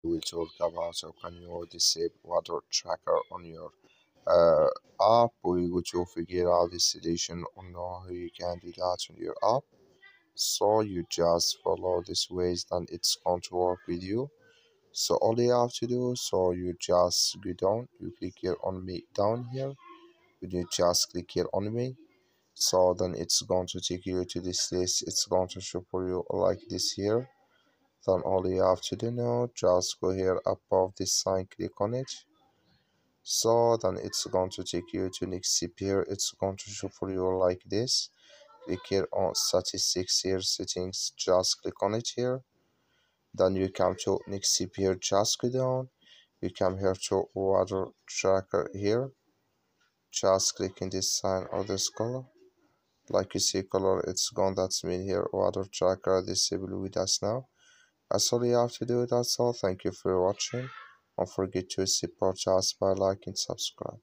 will talk about how can you disable water tracker on your uh, app. We will to figure out the solution on how you can do that on your app. So you just follow this ways, then it's going to work with you. So all you have to do, so you just go down, you click here on me down here, you just click here on me. So then it's going to take you to this list, it's going to show for you like this here. Then all you have to do now, just go here above this sign, click on it. So then it's going to take you to next zip here, it's going to show for you like this. Click here on statistics here, settings, just click on it here. Then you come to next zip here, just go down. You come here to water tracker here, just click in this sign or this color. Like you see color, it's gone, that's mean here water tracker disabled with us now. That's all you have to do, that's all. Thank you for watching. Don't forget to support us by liking, subscribe.